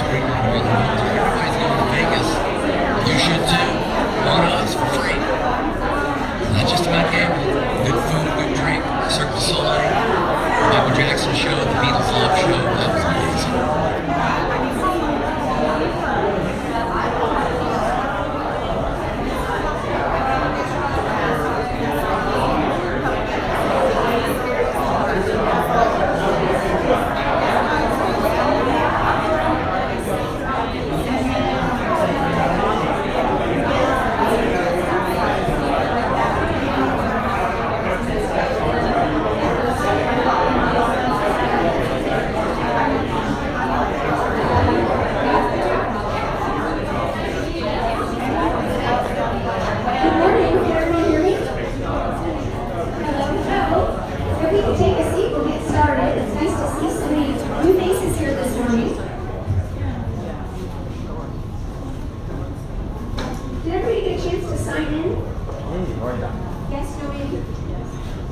people in all the world. Everybody's going to Vegas. You should too. On us for free. Not just about gambling. Good food, good drink, Cirque du Soleil, Michael Jackson show, the Beatles Love show. That was amazing.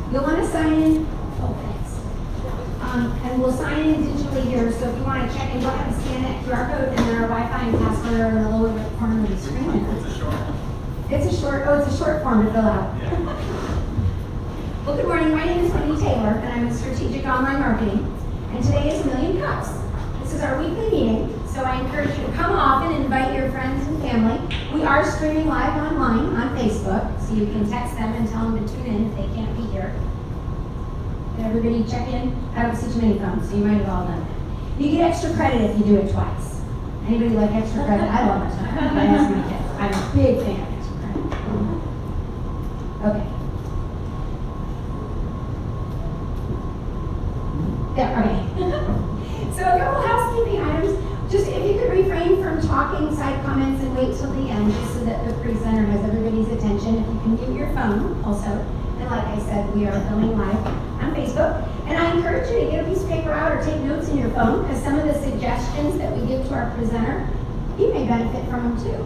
You'll want to sign in. Oh, thanks. And we'll sign in digitally here. So if you want to check in, go ahead and scan that QR code, and then our Wi-Fi and password are in the lower right corner of the screen. It's a short form to fill out. Well, good morning. My name is Wendy Taylor, and I'm in Strategic Online Marketing. And today is Million Cups. This is our weekly meeting, so I encourage you to come often and invite your friends and family. We are streaming live online on Facebook, so you can text them and tell them to tune in if they can't be here. Did everybody check in? I don't see too many phones, so you might have all done that. You get extra credit if you do it twice. Anybody like extra credit? I love it. I ask my kids. I'm a big fan of extra credit. Okay. Yeah, okay. So a couple housekeeping items. Just if you could refrain from talking, side comments, and wait till the end, just so that the presenter has everybody's attention. If you can mute your phone also. And like I said, we are filming live on Facebook. And I encourage you to get a piece of paper out or take notes in your phone, because some of the suggestions that we give to our presenter, you may benefit from them too.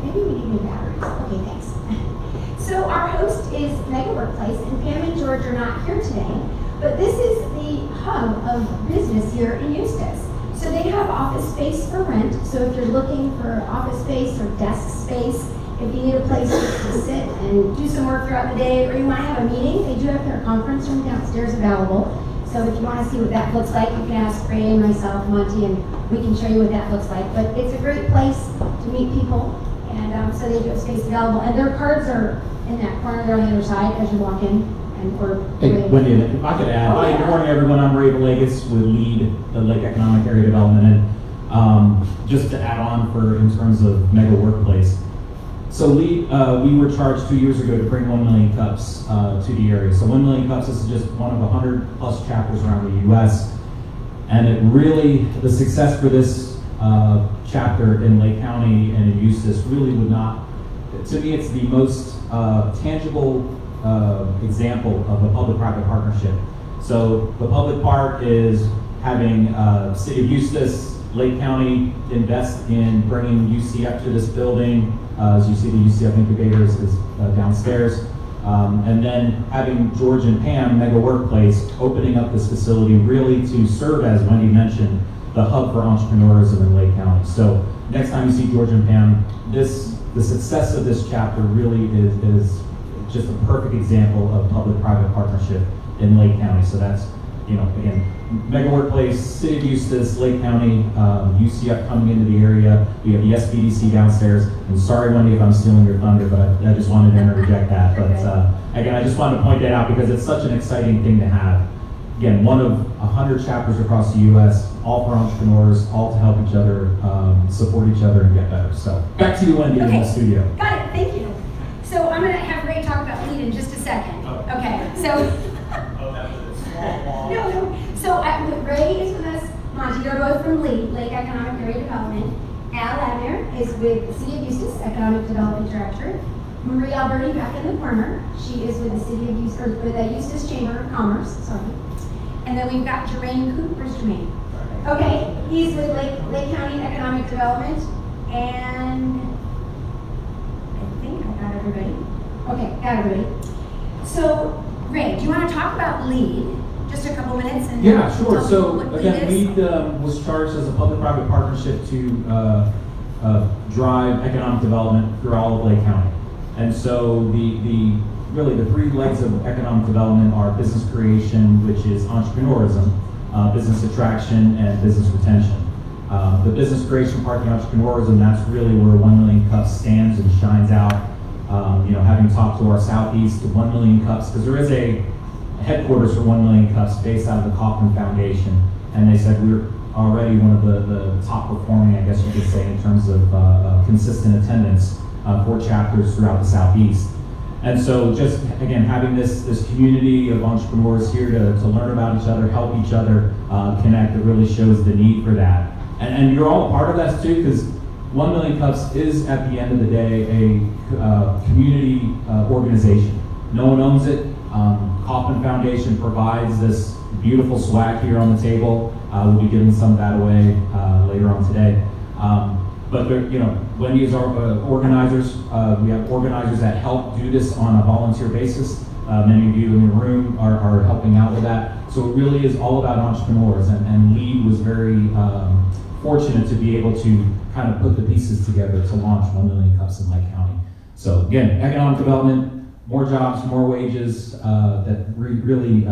Maybe we need new batteries. Okay, thanks. So our host is Mega Workplace, and Pam and George are not here today, but this is the hub of business here in Eustis. So they have office space for rent. So if you're looking for office space or desk space, if you need a place to sit and do some work throughout the day, or you want to have a meeting, they do have their conference room downstairs available. So if you want to see what that looks like, you can ask Ray, myself, Monty, and we can show you what that looks like. But it's a great place to meet people, and so they do have space available. And their cards are in that corner there on the other side as you walk in. Hey, Wendy, if I could add, hi, good morning everyone, I'm Ray Villegas with LEAD, the Lake Economic Area Development, and just to add on in terms of Mega Workplace. So LEAD, we were charged 2 years ago to bring 1 million cups to the area. So 1 million cups, this is just one of 100 plus chapters around the US. And it really, the success for this chapter in Lake County and in Eustis really would not, to me it's the most tangible example of a public-private partnership. So the public part is having City of Eustis, Lake County invest in bringing UC up to this building. As you see, the UCF incubator is downstairs. And then having George and Pam, Mega Workplace, opening up this facility really to serve, as Wendy mentioned, the hub for entrepreneurism in Lake County. So next time you see George and Pam, the success of this chapter really is just a perfect example of public-private partnership in Lake County. So that's, again, Mega Workplace, City of Eustis, Lake County, UCF coming into the area. We have the SBDC downstairs. And sorry, Wendy, if I'm stealing your thunder, but I just wanted to interject that. But again, I just wanted to point that out because it's such an exciting thing to have. Again, one of 100 chapters across the U.S., all for entrepreneurs, all to help each other, support each other, and get better. So back to you, Wendy, in the studio. Got it. Thank you. So I'm going to have Ray talk about LEAD in just a second. Okay. So. No. So Ray is with us. Monty, they're both from LEAD, Lake Economic Area Development. Al Adner is with the City of Eustis, Economic Development Director. Marie Alberti back in the corner. She is with the City of Eustis, or with the Eustis Chamber of Commerce. Sorry. And then we've got Jermaine Coop. Where's Jermaine? Okay. He's with Lake County Economic Development. And I think I got everybody. Okay, got everybody. So, Ray, do you want to talk about LEAD just a couple minutes and Yeah, sure. tell So people what again, LEAD is? LEAD was charged as a public-private partnership to drive economic development through all of Lake County. And so really the three legs of economic development are business creation, which is entrepreneurism, business attraction, and business retention. The business creation part, the entrepreneurism, that's really where 1 Million Cups stands and shines out. Having talked to our Southeast, 1 Million Cups, because there is a headquarters for 1 Million Cups based out of the Kauffman Foundation, and they said we're already one of the top performing, I guess you could say, in terms of consistent attendance for chapters throughout the Southeast. And so just, again, having this community of entrepreneurs here to learn about each other, help each other, connect, it really shows the need for that. And you're all a part of that too, because 1 Million Cups is, at the end of the day, a community organization. No one owns it. Kauffman Foundation provides this beautiful swag here on the table. We'll be giving some of that away later on today. But Wendy is our organizers. We have organizers that help do this on a volunteer basis. Many of you in the room are helping out with that. So it really is all about entrepreneurs, and LEAD was very fortunate to be able to kind of put the pieces together to launch 1 Million Cups in Lake County. So again, economic development, more jobs, more wages, that really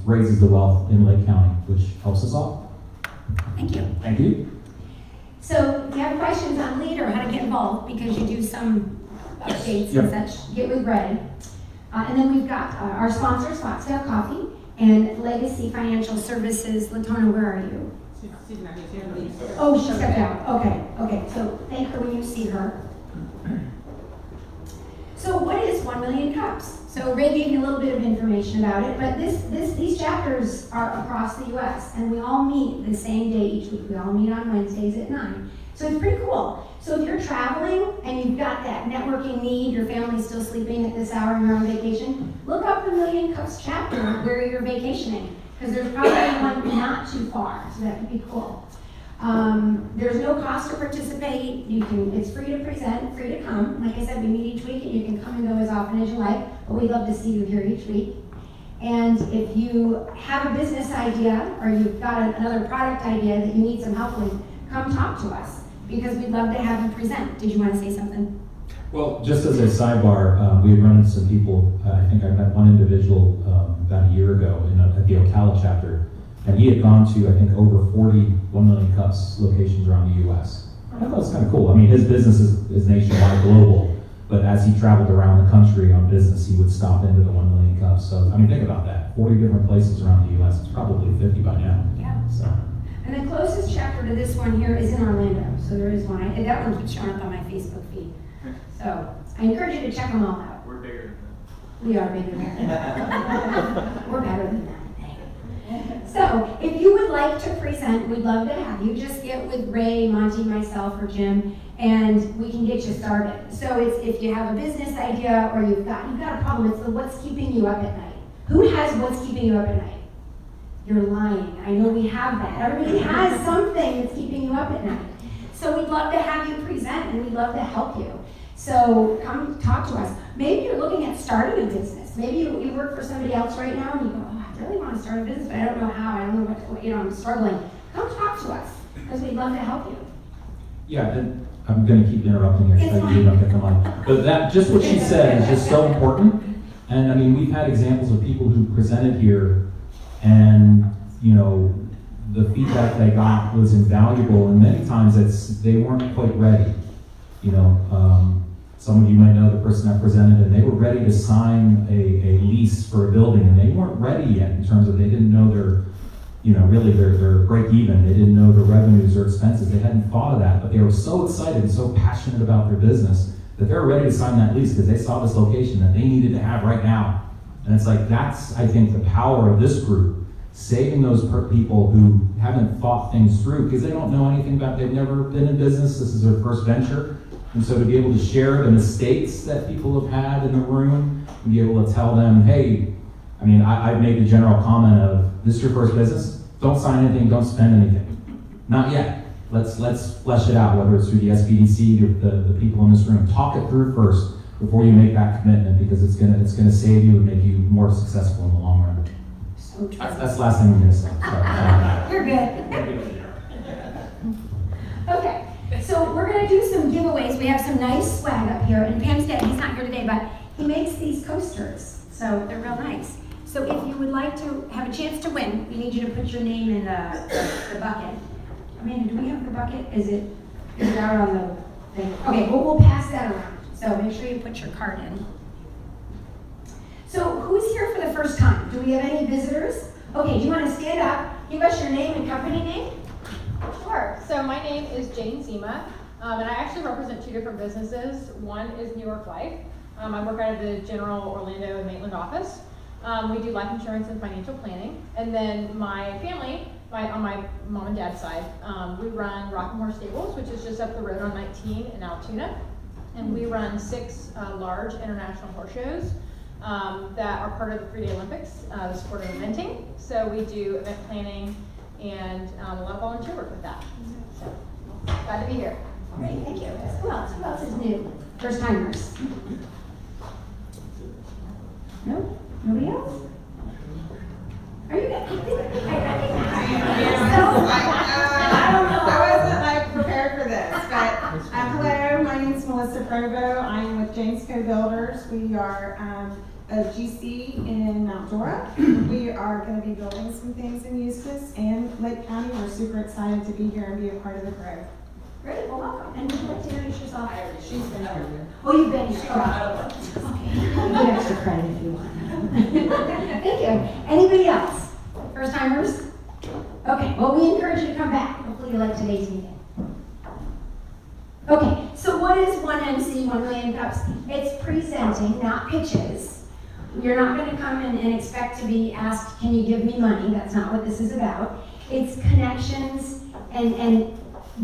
raises the wealth in Lake County, which helps us all. Thank you. Thank you. So if you have questions on LEAD or how to get involved, because you do some updates Yep. and such, get with Ray. And then we've got our sponsors, Foxtail Coffee and Legacy Financial Services. Latona, where are you? Oh, she stepped out. Okay. So thank her when you see her. So what is 1 Million Cups? So Ray gave you a little bit of information about it, but these chapters are across the U.S. and we all meet the same day each week. We all meet on Wednesdays at 9. So it's pretty cool. So if you're traveling and you've got that networking need, your family's still sleeping at this hour and you're on vacation, look up the Million Cups chapter where you're vacationing, because there's probably one not too far, so that could be cool. There's no cost to participate. It's free to present, free to come. Like I said, we meet each week and you can come and go as often as you like, but we'd love to see you here each week. And if you have a business idea or you've got another product idea that you need some help with, come talk to us, because we'd love to have you present. Did you want to say something? Well, just as a sidebar, we had run into some people. I think I met one individual about a year ago at the Ocala chapter, and he had gone to, I think, over 40 1 Million Cups locations around the U.S. I thought it was kind of cool. I mean, his business is nationwide, global, but as he traveled around the country on business, he would stop into the 1 Million Cups. So, I mean, think about that. 40 different places around the U.S. It's probably 50 by now. Yeah. So. And the closest chapter to this one here is in Orlando. So there is one. And that one keeps showing up on my Facebook feed. So I encourage you to check them all out. We're bigger than that. We are bigger than that. We're better than that. So if you would like to present, we'd love to have you. Just get with Ray, Monty, myself, or Jim, and we can get you started. So it's if you have a business idea or you've got a problem, it's the what's keeping you up at night. Who has what's keeping you up at night? You're lying. I know we have that. Everybody has something that's keeping you up at night. So we'd love to have you present and we'd love to help you. So come talk to us. Maybe you're looking at starting a business. Maybe you work for somebody else right now and you go, oh, I really want to start a business, but I don't know how. I don't know what I'm struggling. Come talk to us because we'd love to help you. Yeah, and I'm going to keep interrupting here so you don't get the mic. But that, just what she said is just so important. And I mean, we've had examples of people who presented here and, the feedback they got was invaluable, and many times they weren't quite ready. Some of you might know the person that presented, and they were ready to sign a lease for a building, and they weren't ready yet in terms of they didn't know their break even. They didn't know the revenues or expenses. They hadn't thought of that, but they were so excited and so passionate about their business that they were ready to sign that lease because they saw this location that they needed to have right now. And it's like, that's, I think, the power of this group, saving those people who haven't thought things through because they don't know anything about, they've never been in business, this is their first venture. And so to be able to share the mistakes that people have had in the room, and be able to tell them, hey, I mean, I've made the general comment of, this is your first business, don't sign anything, don't spend anything. Not yet. Let's flesh it out, whether it's through the SBDC or the people in this room. Talk it through first before you make that commitment, because it's gonna save you and make you more successful in the long run. Oh, trust me. That's the last thing I'm gonna say. Sorry. You're good. Okay, so we're gonna do some giveaways. We have some nice swag up here, and Pam's dad, he's not here today, but he makes these coasters, so they're real nice. So if you would like to have a chance to win, we need you to put your name in the bucket. Amanda, do we have the bucket? Is it out on the thing? Okay, well, we'll pass that around. So make sure you put your card in. So who's here for the first time? Do we have any visitors? Okay, do you want to stand up, give us your name and company name? Sure. So my name is Jane Zima, and I actually represent two different businesses. One is New York Life. I work out of the General Orlando and Maitland office. We do life insurance and financial planning. And then my family, on my mom and dad's side, we run Rockmore Stables, which is just up the road on 19 in Altoona. And we run 6 large international horse shows that are part of the 3-day Olympics, the sport of eventing. So we do event planning and a lot of volunteer work with that. So glad to be here. Great, thank you. Who else? Who else is new? First timers? No? Nobody else? Are you guys? I wasn't like prepared for this, but hello, my name is Melissa Provo. I'm with James Co Builders. We are a GC in Mount Dora. We are going to be building some things in Eustis and Lake County. We're super excited to be here and be a part of the growth. Great, well, welcome. And would you like to introduce yourself? She's been over here. Oh, you've been here. Okay. You get extra credit if you want. Thank you. Anybody else? First timers? Okay, well, we encourage you to come back. Hopefully you like today's meeting. Okay, so what is 1MC, 1 Million Cups? It's presenting, not pitches. You're not going to come in and expect to be asked, can you give me money? That's not what this is about. It's connections and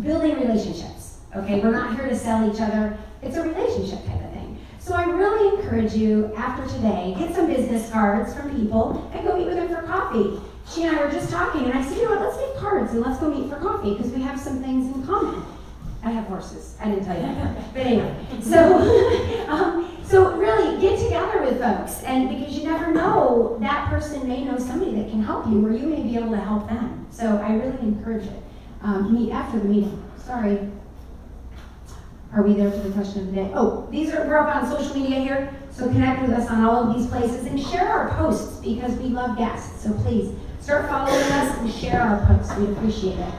building relationships. Okay, we're not here to sell each other. It's a relationship type of thing. So I really encourage you, after today, get some business cards from people and go meet with them for coffee. She and I were just talking, and I said, you know what, let's get cards and let's go meet for coffee because we have some things in common. I have horses. I didn't tell you that. But anyway, so really get together with folks, and because you never know, that person may know somebody that can help you, or you may be able to help them. So I really encourage it. Meet after the meeting. Sorry. Are we there for the question of the day? Oh, we're up on social media here, so connect with us on all of these places and share our posts because we love guests. So please start following us and share our posts. We'd appreciate it.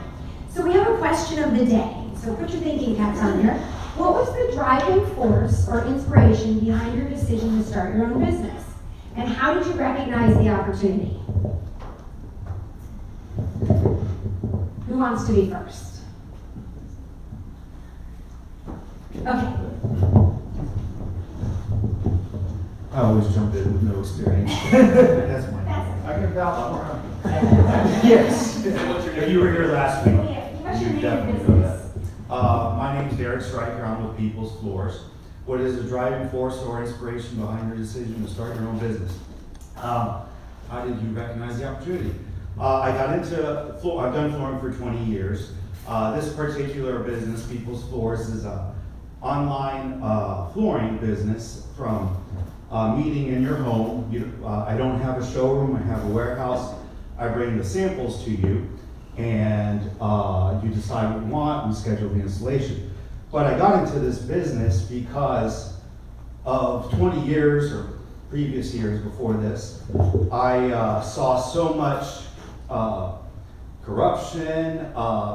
So we have a question of the day. So put your thinking caps on here. What was the driving force or inspiration behind your decision to start your own business? And how did you recognize the opportunity? Who wants to be first? Okay. I always jump in with no experience. That's my. I can vouch for it. Yes. If you were here last week, What's your you name and definitely know business? that. My name is Derek Stryker. I'm with People's Floors. What is the driving force or inspiration behind your decision to start your own business? How did you recognize the opportunity? I got into floor. I've done flooring for 20 years. This particular business, People's Floors, is a online flooring business from meeting in your home. I don't have a showroom, I have a warehouse. I bring the samples to you and you decide what you want and schedule the installation. But I got into this business because of 20 years or previous years before this, I saw so much corruption,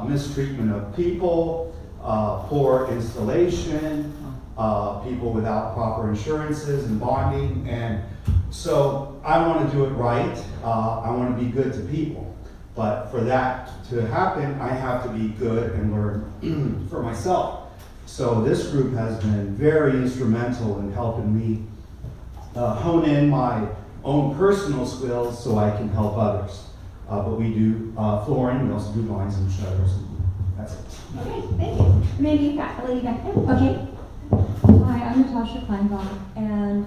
mistreatment of people, poor installation, people without proper insurances and bonding, and so I want to do it right. I want to be good to people, but for that to happen, I have to be good and learn for myself. So this group has been very instrumental in helping me hone in my own personal skills so I can help others. But we do flooring, we also do blinds and shutters. That's it. Okay, thank you. Maybe you've got a lady back there. Okay. Hi, I'm Natasha Kleinbach, and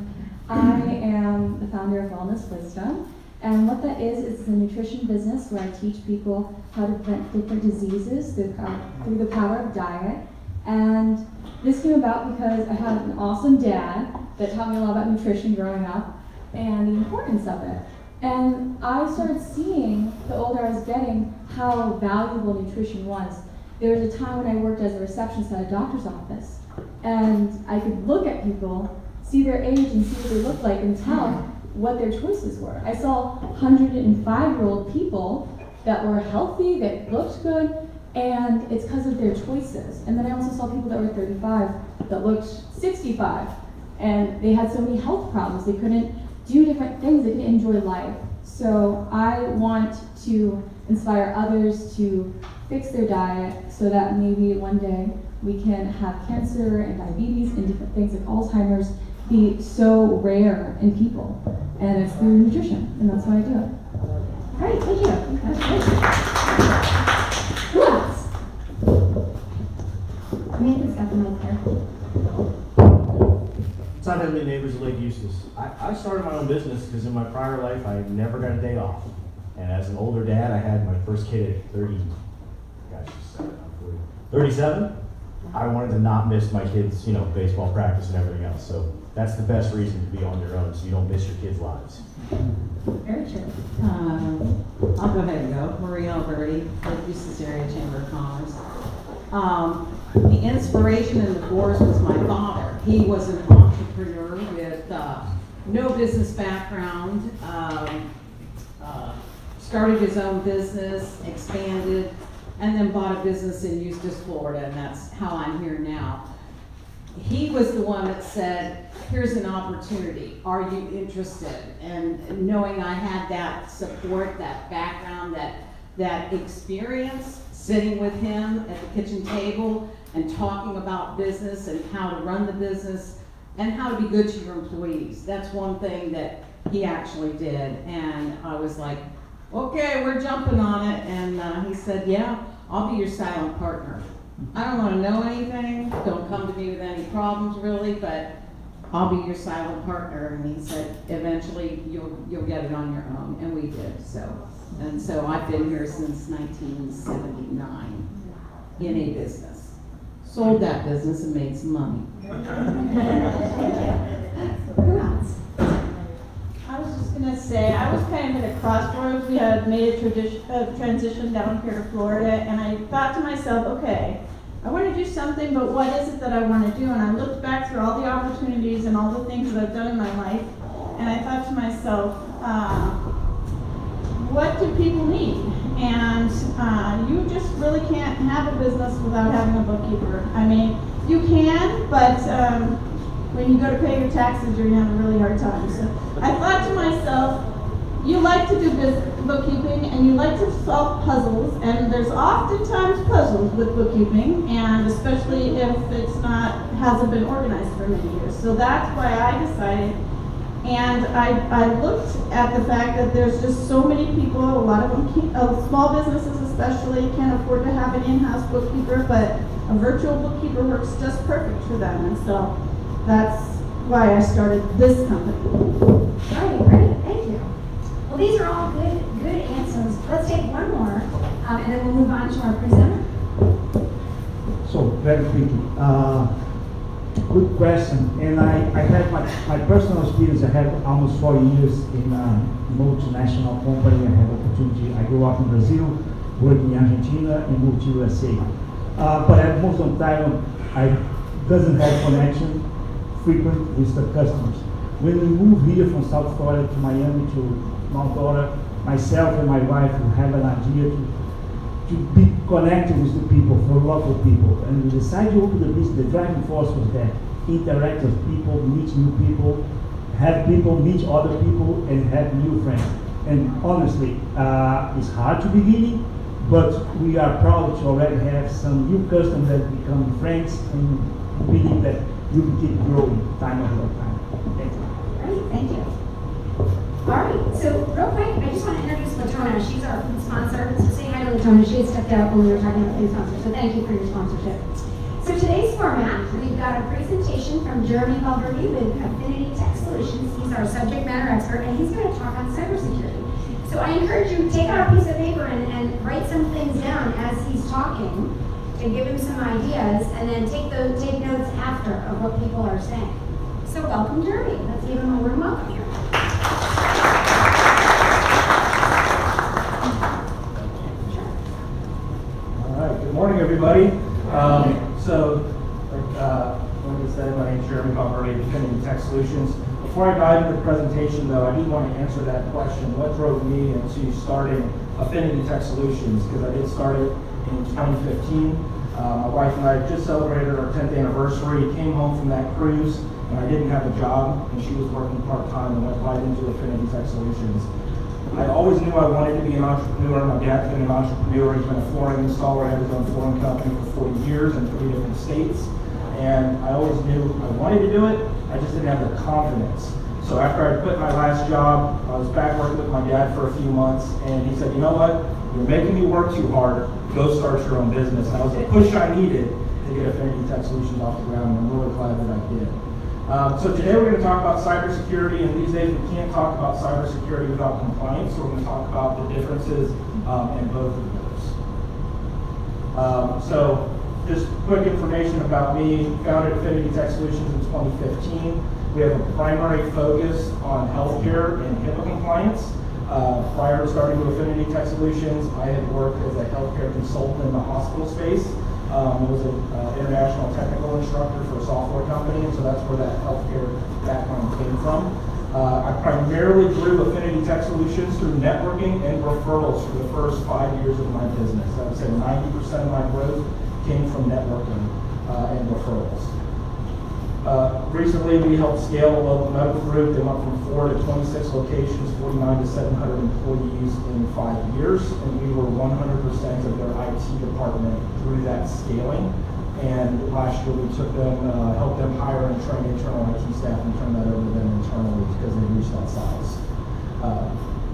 I am the founder of Wellness Wisdom. And what that is a nutrition business where I teach people how to prevent different diseases through the power of diet. And this came about because I had an awesome dad that taught me a lot about nutrition growing up and the importance of it. And I started seeing, the older I was getting, how valuable nutrition was. There was a time when I worked as a receptionist at a doctor's office, and I could look at people, see their age and see what they looked like, and tell what their choices were. I saw 105-year-old people that were healthy, that looked good, and it's because of their choices. And then I also saw people that were 35 that looked 65, and they had so many health problems. They couldn't do different things, they couldn't enjoy life. So I want to inspire others to fix their diet so that maybe one day we can have cancer and diabetes and different things like Alzheimer's be so rare in people. And it's through nutrition, and that's why I do it. Great, thank you. Congratulations. Who else? Amanda's got the mic there. Son and neighbors of Lake Eustis. I started my own business because in my prior life I never got a day off. And as an older dad, I had my first kid at 37. I wanted to not miss my kids, baseball practice and everything else. So that's the best reason to be on your own, so you don't miss your kids' lives. Very true. I'll go ahead and go. Maria Alberti, Lake Eustis Area Chamber of Commerce. The inspiration and the force was my father. He was an entrepreneur with no business background, started his own business, expanded, and then bought a business in Eustis, Florida, and that's how I'm here now. He was the one that said, here's an opportunity, are you interested? And knowing I had that support, that background, that experience, sitting with him at the kitchen table and talking about business and how to run the business and how to be good to your employees. That's one thing that he actually did. And I was like, okay, we're jumping on it. And he said, yeah, I'll be your silent partner. I don't want to know anything. Don't come to me with any problems really, but I'll be your silent partner. And he said, eventually you'll get it on your own. And we did. So I've been here since 1979 in a business. Sold that business and made some money. Who else? I was just gonna say, I was kind of at a crossroads. We had made a transition down here to Florida, and I thought to myself, okay, I want to do something, but what is it that I want to do? And I looked back through all the opportunities and all the things that I've done in my life, and I thought to myself, what do people need? And you just really can't have a business without having a bookkeeper. I mean, you can, but when you go to pay your taxes, you're gonna have a really hard time. So I thought to myself, you like to do bookkeeping and you like to solve puzzles, and there's oftentimes puzzles with bookkeeping, and especially if hasn't been organized for many years. So that's why I decided. And I looked at the fact that there's just so many people, a lot of them, small businesses especially, can't afford to have an in-house bookkeeper, but a virtual bookkeeper works just perfect for them. And so that's why I started this company. All right, great, thank you. Well, these are all good answers. Let's take one more, and then we'll move on to our presenter. So, very quickly. Good question. And I had my personal experience. I had almost 4 years in a multinational company. I had opportunity. I grew up in Brazil, worked in Argentina, and moved to USA. But at most of the time, I doesn't have connection frequent with the customers. When we moved here from South Florida to Miami to Mount Dora, myself and my wife had an idea to be connected with the people, for local people. And we decided to open the business. The driving force was that. Interact with people, meet new people, have people meet other people, and have new friends. And honestly, it's hard to begin, but we are proud to already have some new customers that become friends, and believe that you will keep growing time after time. Thank you. Great, thank you. All right, so real quick, I just want to introduce Latona. She's our food sponsor. So say hi to Latona. She had stepped out when we were talking about food sponsors. So thank you for your sponsorship. So today's format, we've got a presentation from Jeremy Valverde with Affinity Tech Solutions. He's our subject matter expert, and he's going to talk on cybersecurity. So I encourage you to take out a piece of paper and write some things down as he's talking to give him some ideas, and then take notes after of what people are saying. So welcome, Jeremy. Let's give him a warm welcome here. Morning, everybody. Like I said, my name is Jeremy Coffey, Affinity Tech Solutions. Before I dive into the presentation, though, I do want to answer that question: what drove me into starting Affinity Tech Solutions? Because I did start it in 2015. My wife and I just celebrated our 10th anniversary. Came home from that cruise, and I didn't have a job, and she was working part-time, and went right into Affinity Tech Solutions. I always knew I wanted to be an entrepreneur. My dad's been an entrepreneur. He's been a flooring installer, had his own flooring company for 40 years in 3 different states. And I always knew I wanted to do it, I just didn't have the confidence. So after I quit my last job, I was back working with my dad for a few months, and he said, you know what, you're making me work too hard, go start your own business. And that was the push I needed to get Affinity Tech Solutions off the ground, and I'm really glad that I did. So today we're going to talk about cybersecurity, and these days we can't talk about cybersecurity without compliance, so we're going to talk about the differences in both of those. Just quick information about me. Founded Affinity Tech Solutions in 2015. We have a primary focus on healthcare and HIPAA compliance. Prior to starting with Affinity Tech Solutions, I had worked as a healthcare consultant in the hospital space. I was an international technical instructor for a software company, and so that's where that healthcare background came from. I primarily grew Affinity Tech Solutions through networking and referrals for the first 5 years of my business. I would say 90% of my growth came from networking and referrals. Recently, we helped scale a local medical group. They went from 4 to 26 locations, 49 to 700 employees in 5 years, and we were 100% of their IT department through that scaling. And last year, we took them, helped them hire and train internal IT staff and turn that over to them internally because they reached that size.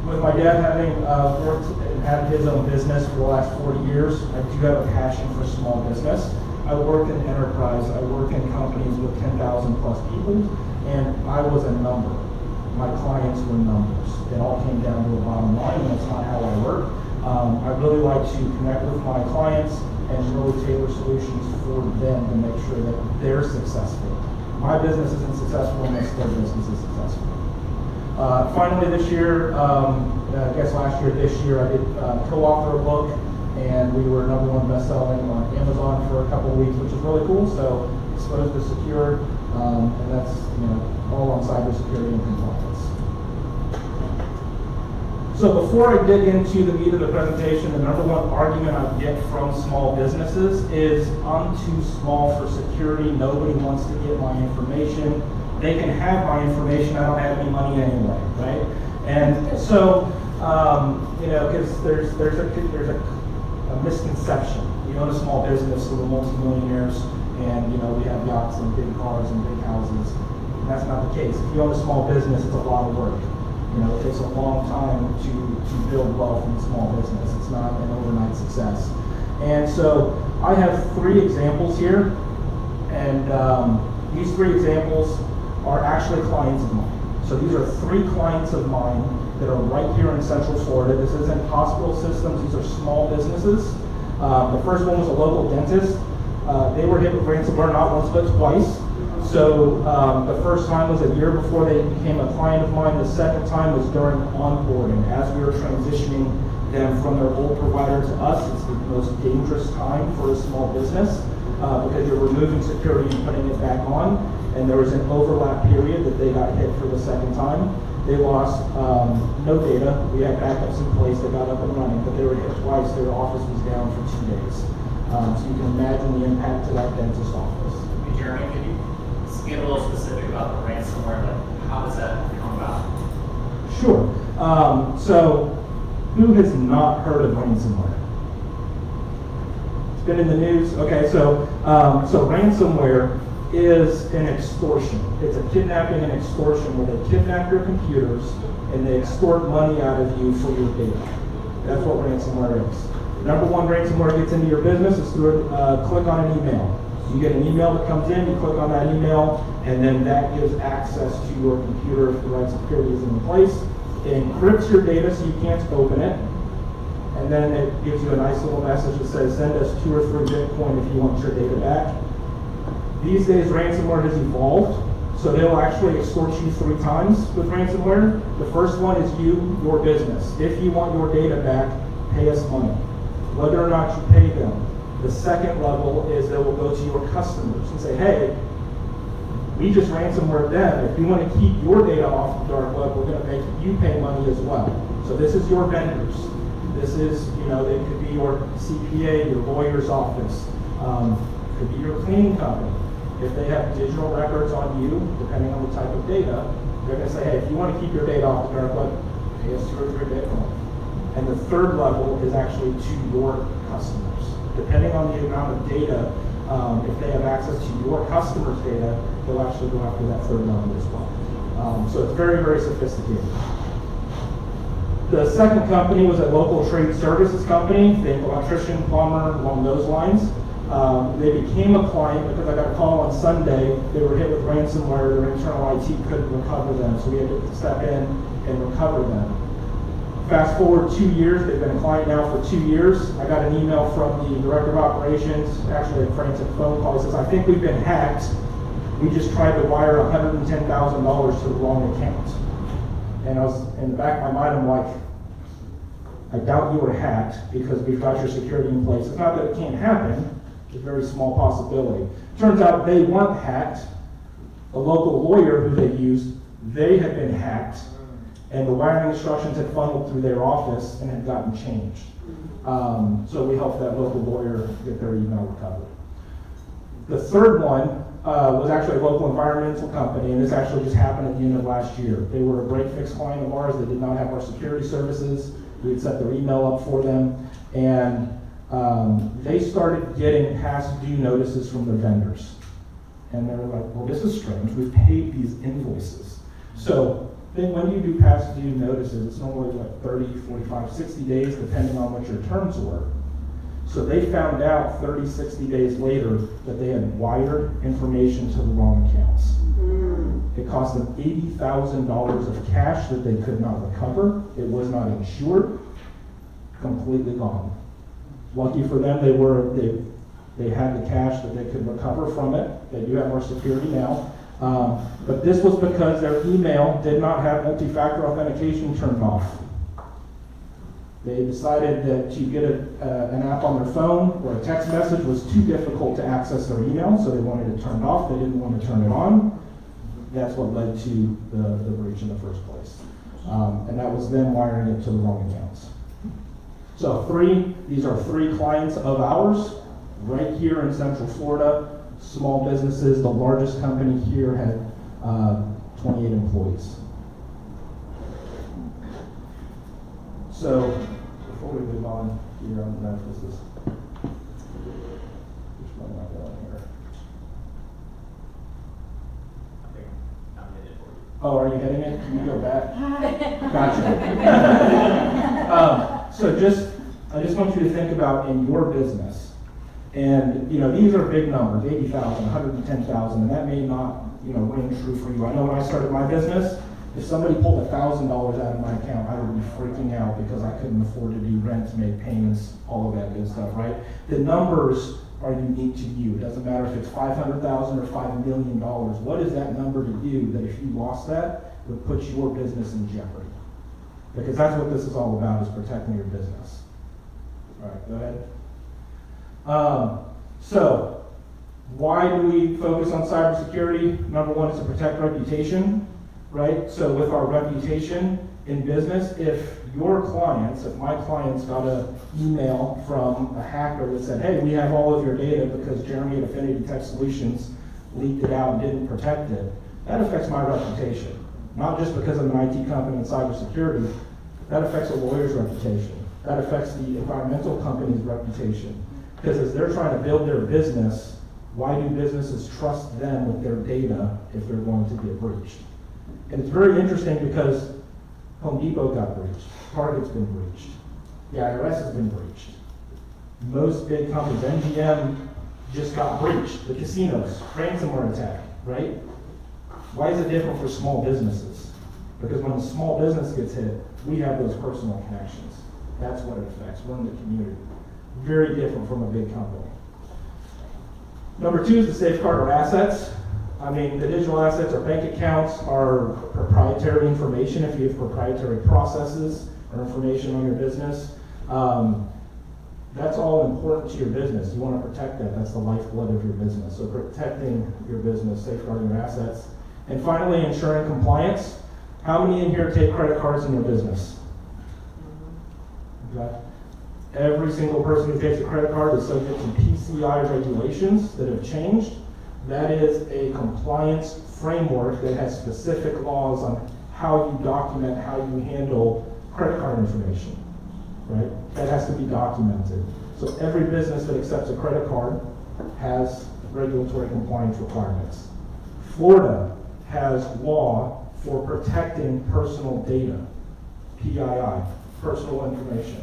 With my dad having worked and had his own business for the last 40 years, I do have a passion for small business. I work in enterprise, I work in companies with 10,000 plus people, and I was a number. My clients were numbers. It all came down to a bottom line, and that's not how I work. I really like to connect with my clients and really tailor solutions for them to make sure that they're successful. My business isn't successful unless their business is successful. Finally this year, I guess last year, this year, I did co-author a book, and we were #1 best-selling on Amazon for a couple of weeks, which is really cool. So Exposed to Secure, and that's all on cybersecurity and compliance. So before I dig into the meat of the presentation, the #1 argument I get from small businesses is, I'm too small for security, nobody wants to get my information. They can have my information, I don't have any money anyway, right? And so, because there's a misconception. You own a small business, so we're multimillionaires, and we have yachts and big cars and big houses. And that's not the case. If you own a small business, it's a lot of work. It takes a long time to build wealth in a small business. It's not an overnight success. And so I have 3 examples here, and these 3 examples are actually clients of mine. So these are 3 clients of mine that are right here in Central Florida. This isn't hospital systems, these are small businesses. The first one was a local dentist. They were hit with ransomware not once but twice. So the first time was a year before they became a client of mine. The second time was during onboarding. As we were transitioning them from their old provider to us, it's the most dangerous time for a small business because you're removing security and putting it back on. And there was an overlap period that they got hit for the second time. They lost no data. We had backups in place. They got up and running, but they were hit twice. Their office was down for 2 days. So you can imagine the impact to that dentist office. Hey, Jeremy, can you get a little specific about the ransomware? Like, how does that come about? Sure. So, who has not heard of ransomware? It's been in the news. Okay, so ransomware is an extortion. It's a kidnapping and extortion where they kidnap your computers and they extort money out of you for your data. That's what ransomware is. #1 ransomware gets into your business is through click on an email. You get an email that comes in, you click on that email, and then that gives access to your computer if the right security is in place. It encrypts your data so you can't open it. And then it gives you a nice little message that says, send us 2 or 3 Bitcoin if you want your data back. These days, ransomware has evolved, so they'll actually extort you 3 times with ransomware. The first one is you, your business. If you want your data back, pay us money. Whether or not you pay them, The second level is they will go to your customers and say, hey, we just ransomware them. If you want to keep your data off the dark web, we're going to make you pay money as well. So this is your vendors. This is, it could be your CPA, your lawyer's office, could be your cleaning company. If they have digital records on you, depending on the type of data, they're going to say, hey, if you want to keep your data off the dark web, pay us 2 or 3 Bitcoin. And the third level is actually to your customers. Depending on the amount of data, if they have access to your customers' data, they'll actually go after that third level as well. So it's very, very sophisticated. The second company was a local trade services company, think electrician, plumber, along those lines. They became a client because I got a call on Sunday. They were hit with ransomware. Their internal IT couldn't recover them, so we had to step in and recover them. Fast forward 2 years, they've been a client now for 2 years. I got an email from the director of operations, actually a frantic phone call. He says, I think we've been hacked. We just tried to wire $110,000 to the wrong account. And I was in the back of my mind, I'm like, I doubt you were hacked because we've got your security in place. It's not that it can't happen, it's a very small possibility. Turns out they weren't hacked. A local lawyer who they used, they had been hacked, and the wiring instructions had funneled through their office and had gotten changed. So we helped that local lawyer get their email recovered. The third one was actually a local environmental company, and this actually just happened at the end of last year. They were a break-fix client of ours. They did not have our security services. We had set their email up for them, and they started getting past due notices from their vendors. And they were like, well, this is strange. We paid these invoices. So then when you do past due notices, it's normally like 30, 45, 60 days, depending on what your terms were. So they found out 30, 60 days later that they had wired information to the wrong accounts. It cost them $80,000 of cash that they could not recover. It was not insured. Completely gone. Lucky for them, they had the cash that they could recover from it. They do have more security now. But this was because their email did not have multi-factor authentication turned off. They decided that to get an app on their phone or a text message was too difficult to access their email, so they wanted it turned off. They didn't want to turn it on. That's what led to the breach in the first place. And that was them wiring it to the wrong accounts. So these are 3 clients of ours right here in Central Florida, small businesses. The largest company here had 28 employees. So before we move on here, I don't know if this is which one am I going here? I think I'm hitting it for you. Oh, are you hitting it? Can you go back? Gotcha. So I just want you to think about in your business, and these are big numbers, 80,000, 110,000, and that may not ring true for you. I know when I started my business, if somebody pulled $1,000 out of my account, I would be freaking out because I couldn't afford to do rent, make payments, all of that good stuff, right? The numbers are unique to you. It doesn't matter if it's $500,000 or $5 million. What is that number to you that if you lost that would put your business in jeopardy? Because that's what this is all about, is protecting your business. All right, go ahead. So why do we focus on cybersecurity? Number one is to protect reputation. Right? So with our reputation in business, if my clients got an email from a hacker that said, hey, we have all of your data because Jeremy at Affinity Tech Solutions leaked it out and didn't protect it, that affects my reputation. Not just because I'm an IT company in cybersecurity, that affects a lawyer's reputation. That affects the environmental company's reputation. Because as they're trying to build their business, why do businesses trust them with their data if they're going to get breached? And it's very interesting because Home Depot got breached, Target's been breached, the IRS has been breached. Most big companies, MGM just got breached, the casinos, ransomware attack, right? Why is it different for small businesses? Because when a small business gets hit, we have those personal connections. That's what it affects. We're in the community. Very different from a big company. Number 2 is to safeguard our assets. I mean, the digital assets, our bank accounts, our proprietary information, if you have proprietary processes or information on your business. That's all important to your business. You want to protect that. That's the lifeblood of your business. So protecting your business, safeguarding your assets. And finally, ensuring compliance. How many in here take credit cards in your business? Okay. Every single person who takes a credit card is subject to PCI regulations that have changed. That is a compliance framework that has specific laws on how you document, how you handle credit card information, right? That has to be documented. So every business that accepts a credit card has regulatory compliance requirements. Florida has law for protecting personal data, PII, personal information.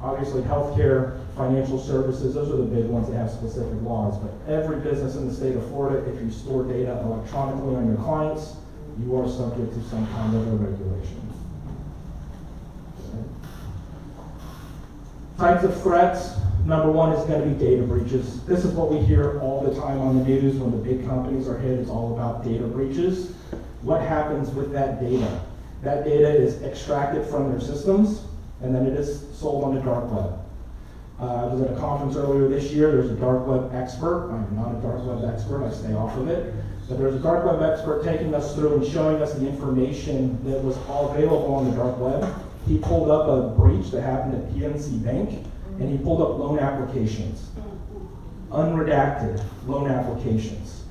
Obviously, healthcare, financial services, those are the big ones that have specific laws. But every business in the state of Florida, if you store data electronically on your clients, you are subject to some kind of a regulation. Okay. Types of threats. Number one is going to be data breaches. This is what we hear all the time on the news when the big companies are hit. It's all about data breaches. What happens with that data? That data is extracted from their systems, and then it is sold on the dark web. I was at a conference earlier this year. There's a dark web expert. I'm not a dark web expert. I stay off of it. But there's a dark web expert taking us through and showing us the information that was all available on the dark web. He pulled up a breach that happened at PNC Bank, and he pulled up loan applications, unredacted loan applications,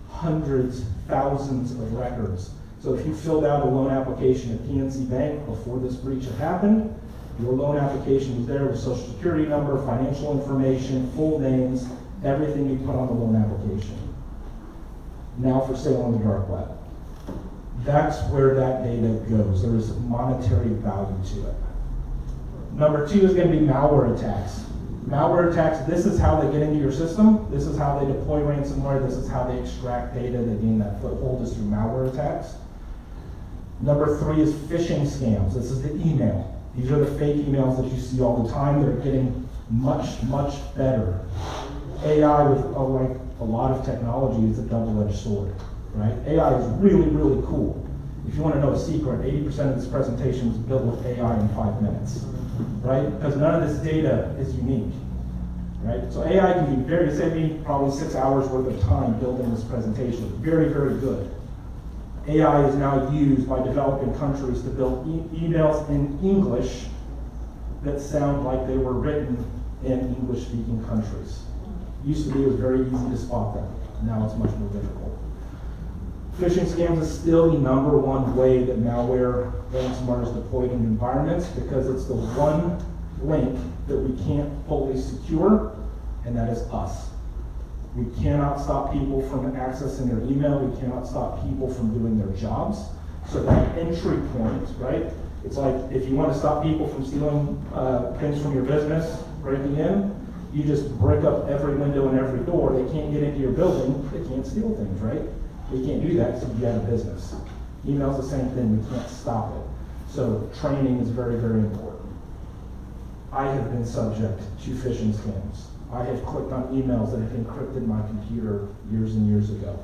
hundreds, thousands of records. So if you filled out a loan application at PNC Bank before this breach had happened, your loan application was there with social security number, financial information, full names, everything you put on the loan application. Now for sale on the dark web. That's where that data goes. There is monetary value to it. Number two is going to be malware attacks. Malware attacks, this is how they get into your system. This is how they deploy ransomware. This is how they extract data. They gain that foothold is through malware attacks. Number three is phishing scams. This is the email. These are the fake emails that you see all the time. They're getting much, much better. AI with like a lot of technology is a double-edged sword, right? AI is really, really cool. If you want to know a secret, 80% of this presentation was built with AI in 5 minutes, right? Because none of this data is unique, right? So AI can be very, save me probably 6 hours worth of time building this presentation. Very, very good. AI is now used by developing countries to build emails in English that sound like they were written in English-speaking countries. Used to be, it was very easy to spot them. Now it's much more difficult. Phishing scams is still the number one way that malware ransomware is deployed in environments because it's the one link that we can't fully secure, and that is us. We cannot stop people from accessing their email. We cannot stop people from doing their jobs. So that entry point, right? It's like if you want to stop people from stealing things from your business, breaking in, you just break up every window and every door. They can't get into your building. They can't steal things, right? We can't do that, so you have a business. Email's the same thing. We can't stop it. So training is very, very important. I have been subject to phishing scams. I have clicked on emails that have encrypted my computer years and years ago.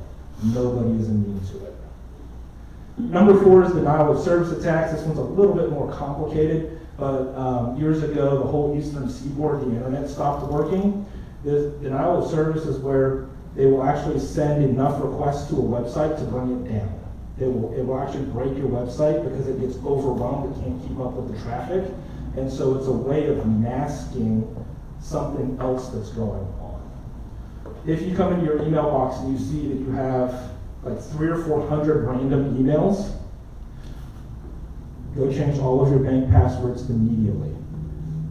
Nobody is immune to it. Number four is denial of service attacks. This one's a little bit more complicated, but years ago, the whole eastern seaboard, the internet stopped working. The denial of service is where they will actually send enough requests to a website to bring it down. It will actually break your website because it gets overwhelmed. It can't keep up with the traffic. And so it's a way of masking something else that's going on. If you come into your email box and you see that you have like 300 or 400 random emails, go change all of your bank passwords immediately.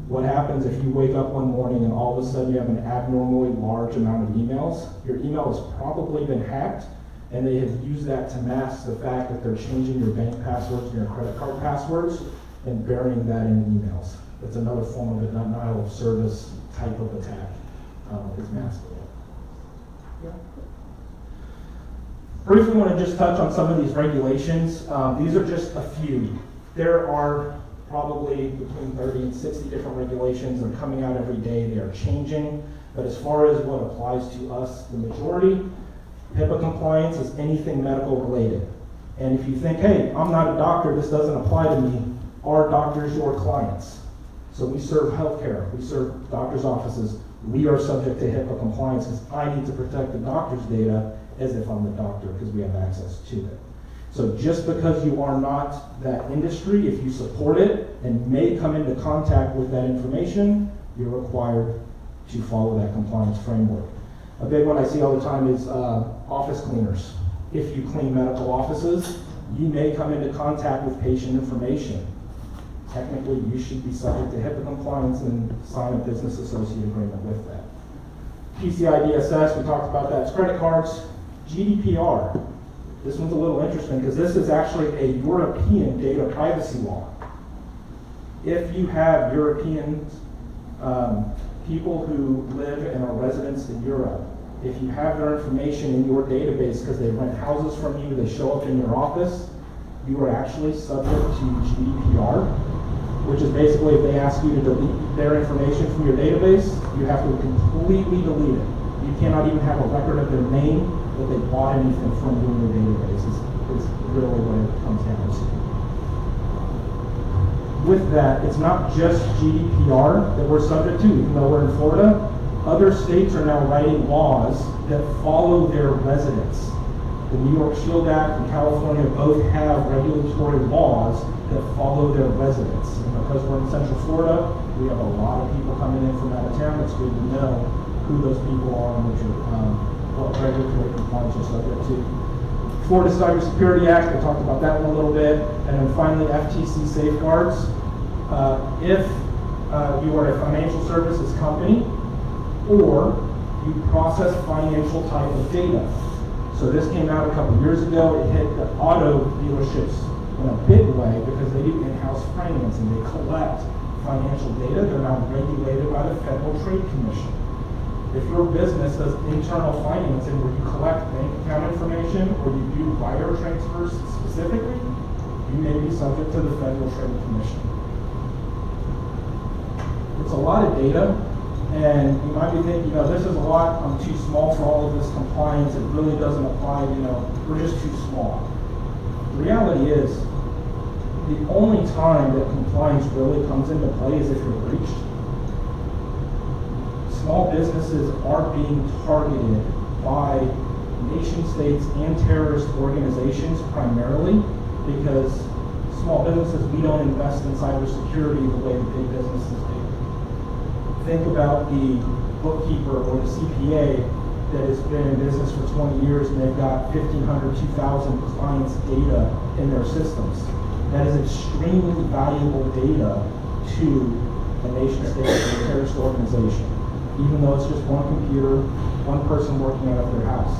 What happens if you wake up one morning and all of a sudden you have an abnormally large amount of emails? Your email has probably been hacked, and they have used that to mask the fact that they're changing your bank passwords and your credit card passwords and burying that in emails. It's another form of a denial of service type of attack, is masking it. Briefly want to just touch on some of these regulations. These are just a few. There are probably between 30 and 60 different regulations that are coming out every day. They are changing, but as far as what applies to us, the majority, HIPAA compliance is anything medical related. And if you think, hey, I'm not a doctor, this doesn't apply to me, are doctors your clients? So we serve healthcare, we serve doctor's offices. We are subject to HIPAA compliance because I need to protect the doctor's data as if I'm the doctor because we have access to it. So just because you are not that industry, if you support it and may come into contact with that information, you're required to follow that compliance framework. A big one I see all the time is office cleaners. If you clean medical offices, you may come into contact with patient information. Technically, you should be subject to HIPAA compliance and sign a business associate agreement with that. PCI DSS, we talked about that. It's credit cards. GDPR. This one's a little interesting because this is actually a European data privacy law. If you have European people who live and are residents in Europe, if you have their information in your database because they rent houses from you, they show up in your office, you are actually subject to GDPR, which is basically if they ask you to delete their information from your database, you have to completely delete it. You cannot even have a record of their name that they bought anything from you in your database is really what it comes down to. With that, it's not just GDPR that we're subject to, even though we're in Florida. Other states are now writing laws that follow their residents. The New York Shield Act and California both have regulatory laws that follow their residents. And because we're in Central Florida, we have a lot of people coming in from out of town. It's good to know who those people are and what regulatory compliance you're subject to. Florida Cybersecurity Act, I talked about that one a little bit. And then finally, FTC safeguards. If you are a financial services company or you process financial type of data. So this came out a couple years ago. It hit the auto dealerships in a big way because they do in-house financing. They collect financial data. They're now regulated by the Federal Trade Commission. If your business does internal financing where you collect bank account information or you do wire transfers specifically, you may be subject to the Federal Trade Commission. It's a lot of data, and you might be thinking, this is a lot, I'm too small for all of this compliance, it really doesn't apply, we're just too small. The reality is, the only time that compliance really comes into play is if you're breached. Small businesses are being targeted by nation states and terrorist organizations primarily because small businesses, we don't invest in cybersecurity the way that big businesses do. Think about the bookkeeper or the CPA that has been in business for 20 years and they've got 1,500, 2,000 clients' data in their systems. That is extremely valuable data to a nation state or a terrorist organization. Even though it's just one computer, one person working out of their house.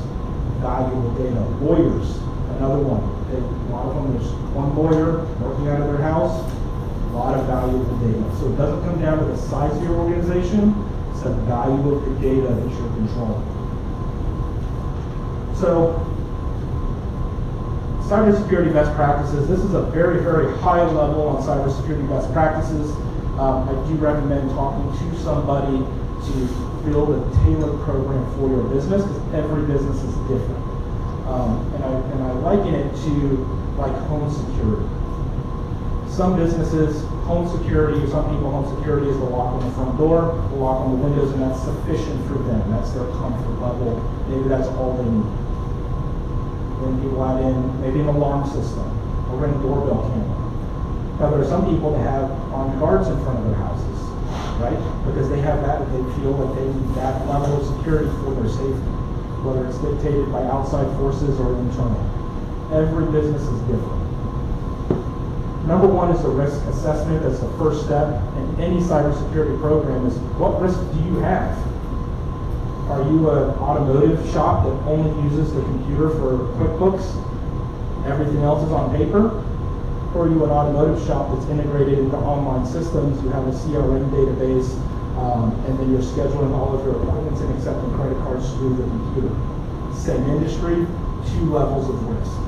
Valuable data. Lawyers, another one. A lot of them, there's one lawyer working out of their house, a lot of valuable data. So it doesn't come down to the size of your organization, it's the value of the data that you're controlling. So, cybersecurity best practices. This is a very, very high level on cybersecurity best practices. I do recommend talking to somebody to build a tailored program for your business because every business is different. And I liken it to like home security. Some businesses, home security, or some people, home security is the lock on the front door, the lock on the windows, and that's sufficient for them. That's their comfort level. Maybe that's all they need. Then people add in maybe an alarm system, a Ring doorbell camera. Now there are some people that have armed guards in front of their houses, right? Because they have that, they feel like they need that level of security for their safety, whether it's dictated by outside forces or internal. Every business is different. Number one is the risk assessment. That's the first step in any cybersecurity program is what risk do you have? Are you an automotive shop that only uses the computer for QuickBooks? Everything else is on paper? Or are you an automotive shop that's integrated into online systems? You have a CRM database, and then you're scheduling all of your appointments and accepting credit cards through the computer. Same industry, two levels of risk.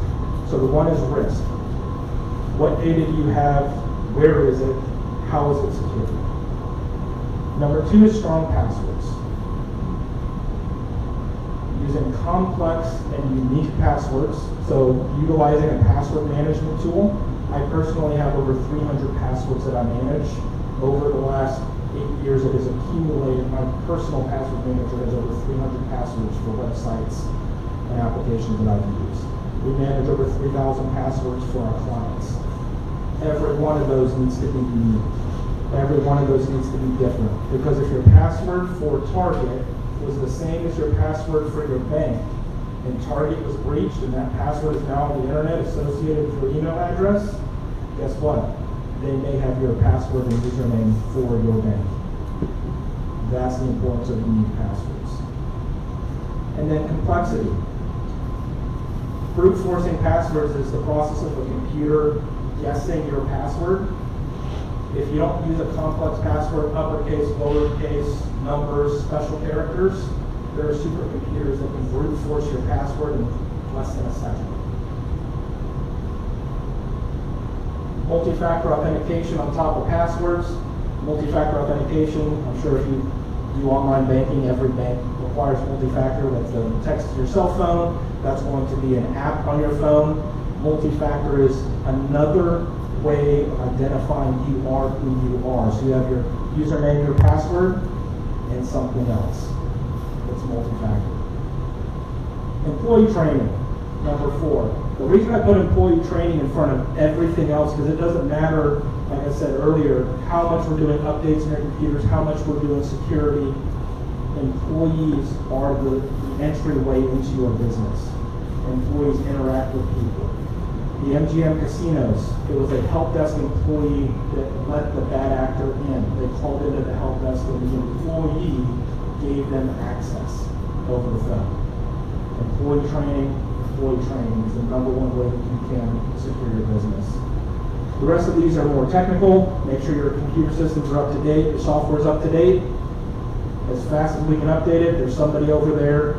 So the one is risk. What data do you have? Where is it? How is it secured? Number two is strong passwords. Using complex and unique passwords, so utilizing a password management tool. I personally have over 300 passwords that I manage. Over the last 8 years, it has accumulated. My personal password manager has over 300 passwords for websites and applications that I've used. We manage over 3,000 passwords for our clients. Every one of those needs to be unique. Every one of those needs to be different. Because if your password for Target was the same as your password for your bank, and Target was breached and that password is now on the internet associated with your email address, guess what? They may have your password and username for your bank. That's the importance of unique passwords. And then complexity. Brute forcing passwords is the process of a computer guessing your password. If you don't use a complex password, uppercase, lowercase, numbers, special characters, there are supercomputers that can brute force your password in less than a second. Multi-factor authentication on top of passwords. Multi-factor authentication, I'm sure if you do online banking, every bank requires multi-factor. That's the text to your cell phone. That's going to be an app on your phone. Multi-factor is another way of identifying you are who you are. So you have your username, your password, and something else. It's multi-factor. Employee training, number 4. The reason I put employee training in front of everything else, because it doesn't matter, like I said earlier, how much we're doing updates in our computers, how much we're doing security. Employees are the entryway into your business. Employees interact with people. The MGM casinos, it was a help desk employee that let the bad actor in. They called into the help desk and the employee gave them access over the phone. Employee training is the number one way that you can secure your business. The rest of these are more technical. Make sure your computer systems are up to date, your software is up to date. As fast as we can update it, there's somebody over there,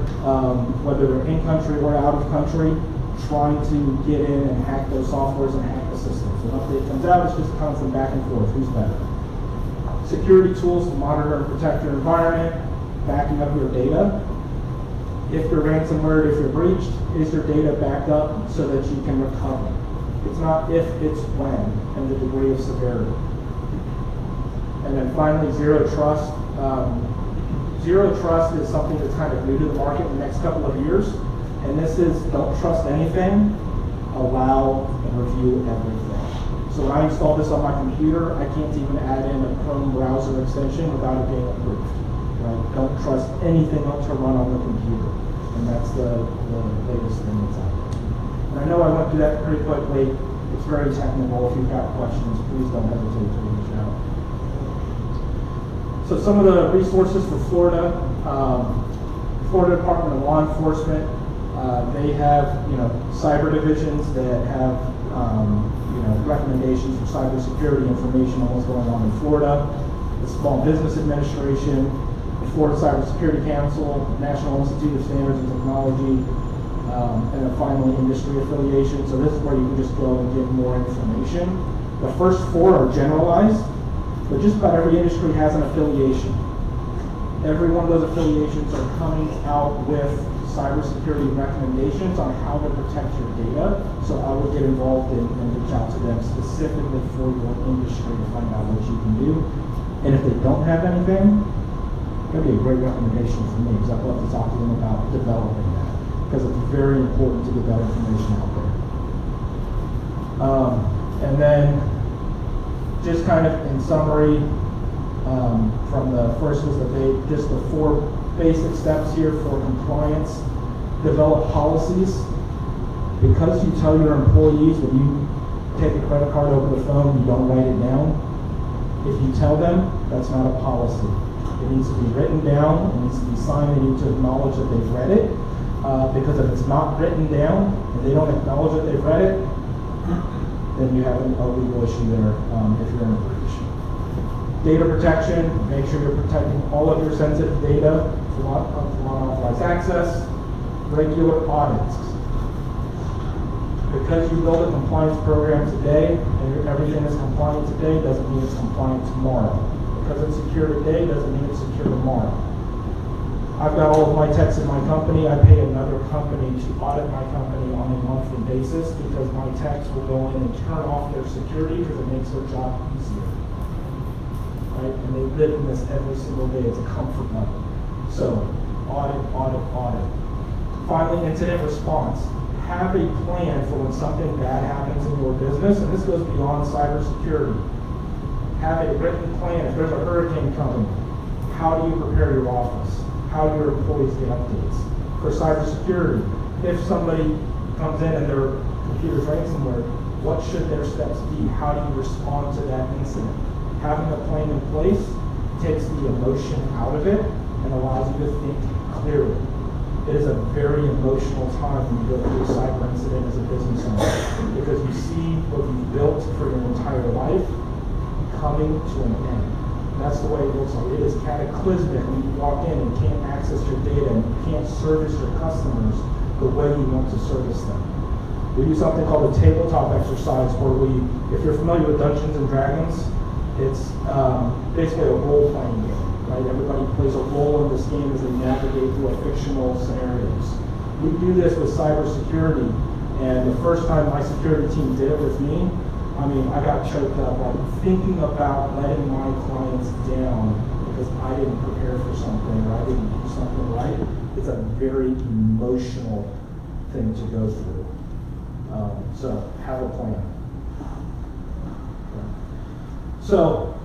whether they're in country or out of country, trying to get in and hack those softwares and hack the systems. When an update comes out, it's just constant back and forth. Who's better? Security tools to monitor and protect your environment, backing up your data. If you're ransomware, if you're breached, is your data backed up so that you can recover? It's not if, it's when, and the degree of severity. And then finally, zero trust. Zero trust is something that's kind of new to the market in the next couple of years. And this is don't trust anything, allow and review everything. So when I install this on my computer, I can't even add in a Chrome browser extension without it being approved. Right? Don't trust anything to run on the computer. And that's the latest thing that's out there. And I know I went through that pretty quickly. It's very technical. If you've got questions, please don't hesitate to reach out. So some of the resources for Florida, Florida Department of Law Enforcement, they have, cyber divisions that have, recommendations for cybersecurity information on what's going on in Florida. The Small Business Administration, the Florida Cybersecurity Council, National Institute of Standards and Technology, and then finally industry affiliation. So this is where you can just go and get more information. The first 4 are generalized, but just about every industry has an affiliation. Every one of those affiliations are coming out with cybersecurity recommendations on how to protect your data. So I would get involved and reach out to them specifically for your industry to find out what you can do. And if they don't have anything, that'd be a great recommendation for me, because I'd love to talk to them about developing that, because it's very important to get that information out there. And then, just kind of in summary, from the first was just the 4 basic steps here for compliance. Develop policies. Because you tell your employees when you take a credit card over the phone, you don't write it down. If you tell them, that's not a policy. It needs to be written down, it needs to be signed, they need to acknowledge that they've read it. Because if it's not written down, and they don't acknowledge that they've read it, then you have a legal issue there if you're in a breach. Data protection, make sure you're protecting all of your sensitive data from unauthorized access. Regular audits. Because you build a compliance program today, and everything is compliant today, doesn't mean it's compliant tomorrow. Because it's secure today, doesn't mean it's secure tomorrow. I've got all of my techs in my company. I pay another company to audit my company on a monthly basis because my techs will go in and turn off their security because it makes their job easier. right? And they live in this every single day. It's a comfort level. So audit, audit, audit. Finally, incident response. Have a plan for when something bad happens in your business, and this goes beyond cybersecurity. Have a written plan. If there's a hurricane coming, how do you prepare your office? How do your employees get updates? For cybersecurity, if somebody comes in and their computer's ransomware, what should their steps be? How do you respond to that incident? Having a plan in place takes the emotion out of it and allows you to think clearly. It is a very emotional time when you go through a cyber incident as a business owner, because you see what you've built for your entire life coming to an end. That's the way it looks like. It is cataclysmic when you walk in and can't access your data and you can't service your customers the way you want to service them. We do something called a tabletop exercise where if you're familiar with Dungeons and Dragons, it's basically a role-playing game, right? Everybody plays a role in this game as they navigate through fictional scenarios. We do this with cybersecurity, and the first time my security team did it with me, I mean, I got choked up, like thinking about letting my clients down because I didn't prepare for something or I didn't do something right. It's a very emotional thing to go through. So have a plan. So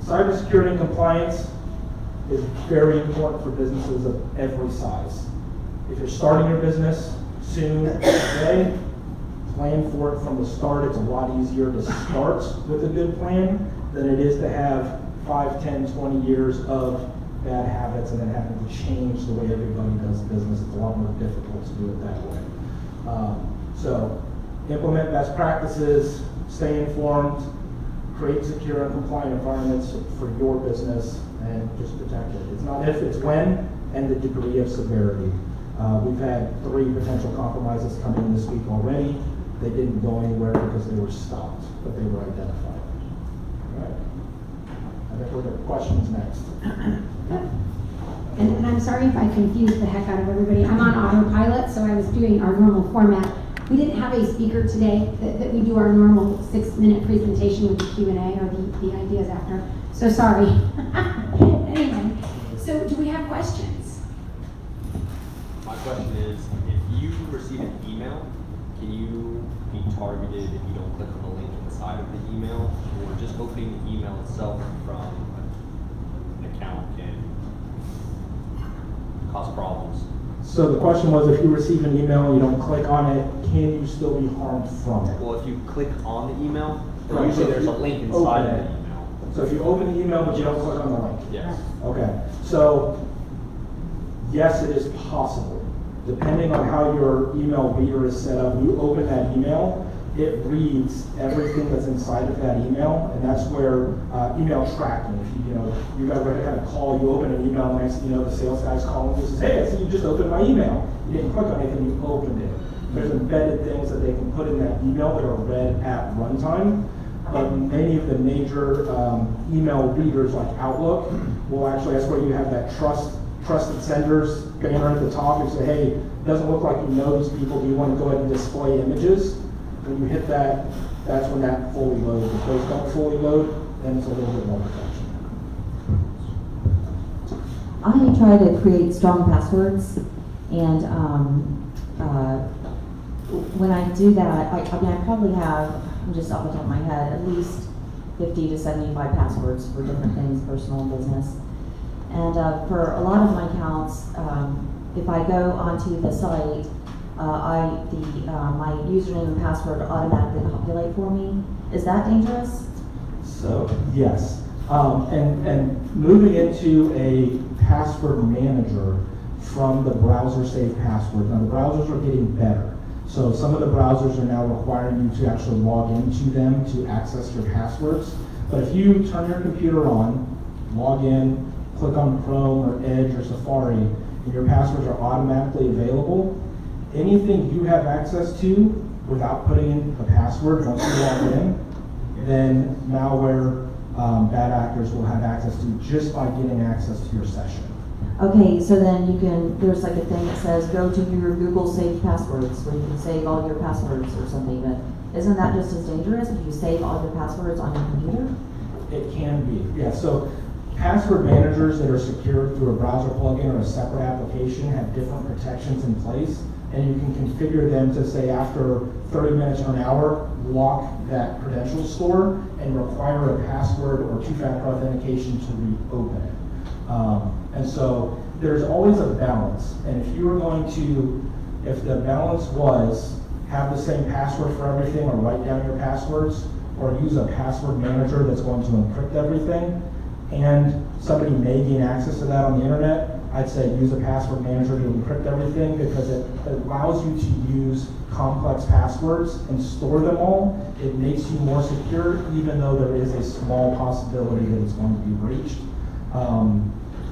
cybersecurity and compliance is very important for businesses of every size. If you're starting your business soon, today, plan for it from the start. It's a lot easier to start with a good plan than it is to have 5, 10, 20 years of bad habits and then having to change the way everybody does business. It's a lot more difficult to do it that way. So implement best practices, stay informed, create secure and compliant environments for your business, and just protect it. It's not if, it's when, and the degree of severity. We've had 3 potential compromises come in this week already. They didn't go anywhere because they were stopped, but they were identified. All right. I think we're going to questions next. And I'm sorry if I confused the heck out of everybody. I'm on autopilot, so I was doing our normal format. We didn't have a speaker today that we do our normal 6-minute presentation with the Q&A or the ideas after. So sorry. Anyway, so do we have questions? My question is, if you receive an email, can you be targeted if you don't click on the link inside of the email, or just opening the email itself from an account can cause problems? So the question was, if you receive an email and you don't click on it, can you still be harmed from it? Well, if you click on the email, Right, usually so there's a link inside of it. the email. So if you open the email but you don't click on the link? Yes. Okay, so yes, it is possible. Depending on how your email reader is set up, you open that email, it reads everything that's inside of that email, and that's where email tracking. If you got ready to have a call, you open an email, next thing you know, the sales guy's calling you and says, hey, I see you just opened my email. You didn't click on anything, you opened it. There's embedded things that they can put in that email that are read at runtime, but many of the major email readers like Outlook will actually, that's where you have that trusted senders banner at the top and say, hey, it doesn't look like you know these people, do you want to go ahead and display images? When you hit that, that's when that fully loads. If those don't fully load, then it's a little bit more protection. I try to create strong passwords, and when I do that, I probably have, just off the top of my head, at least 50 to 75 passwords for different things, personal and business. And for a lot of my accounts, if I go onto the site, my username and password automatically populate for me. Is that dangerous? So yes, and moving into a password manager from the browser saved password. Now the browsers are getting better. So some of the browsers are now requiring you to actually log into them to access your passwords. But if you turn your computer on, log in, click on Chrome or Edge or Safari, and your passwords are automatically available, anything you have access to without putting in a password once you log in, then malware bad actors will have access to just by getting access to your session. Okay, so then there's like a thing that says go to your Google saved passwords where you can save all your passwords or something, but isn't that just as dangerous if you save all your passwords on your computer? It can be, yeah. So password managers that are secured through a browser plugin or a separate application have different protections in place, and you can configure them to say after 30 minutes or an hour, lock that credential store and require a password or two-factor authentication to reopen it. And so there's always a balance, and if you were going to, if the balance was have the same password for everything or write down your passwords, or use a password manager that's going to encrypt everything, and somebody may gain access to that on the internet, I'd say use a password manager to encrypt everything, because it allows you to use complex passwords and store them all. It makes you more secure, even though there is a small possibility that it's going to be breached.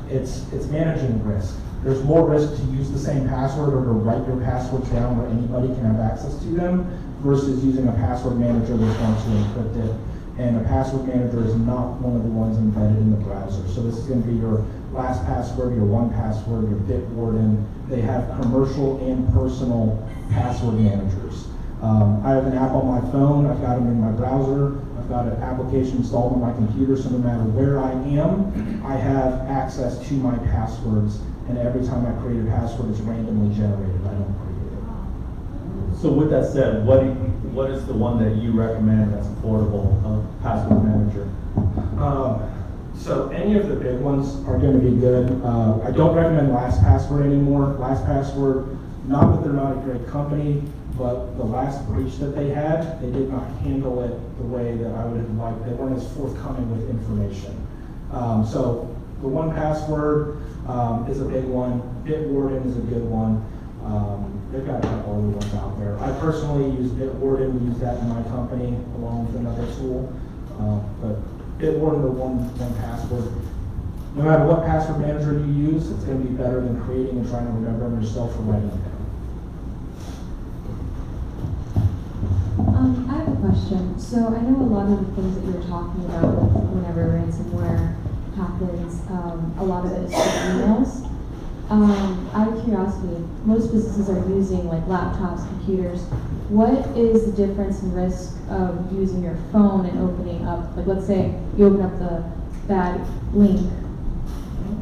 It's managing risk. There's more risk to use the same password or to write your passwords down where anybody can have access to them versus using a password manager that's going to encrypt it. And a password manager is not one of the ones embedded in the browser. So this is going to be your LastPassword, your 1Password, your Bitwarden. They have commercial and personal password managers. I have an app on my phone. I've got them in my browser. I've got an application installed on my computer, so no matter where I am, I have access to my passwords. And every time I create a password, it's randomly generated. I don't create it. So with that said, what is the one that you recommend that's affordable, a password manager? So any of the big ones are going to be good. I don't recommend LastPassword anymore. LastPassword, not that they're not a great company, but the last breach that they had, they did not handle it the way that I would have liked. They weren't as forthcoming with information. So the 1Password is a big one. Bitwarden is a good one. They've got a couple other ones out there. I personally use Bitwarden. We use that in my company along with another tool. But Bitwarden or 1Password. No matter what password manager you use, it's going to be better than creating and trying to remember them yourself or writing it down. I have a question. So I know a lot of the things that you were talking about whenever ransomware happens, a lot of it is through emails. Out of curiosity, most businesses are using like laptops, computers. What is the difference in risk of using your phone and opening up, like let's say you open up the bad link,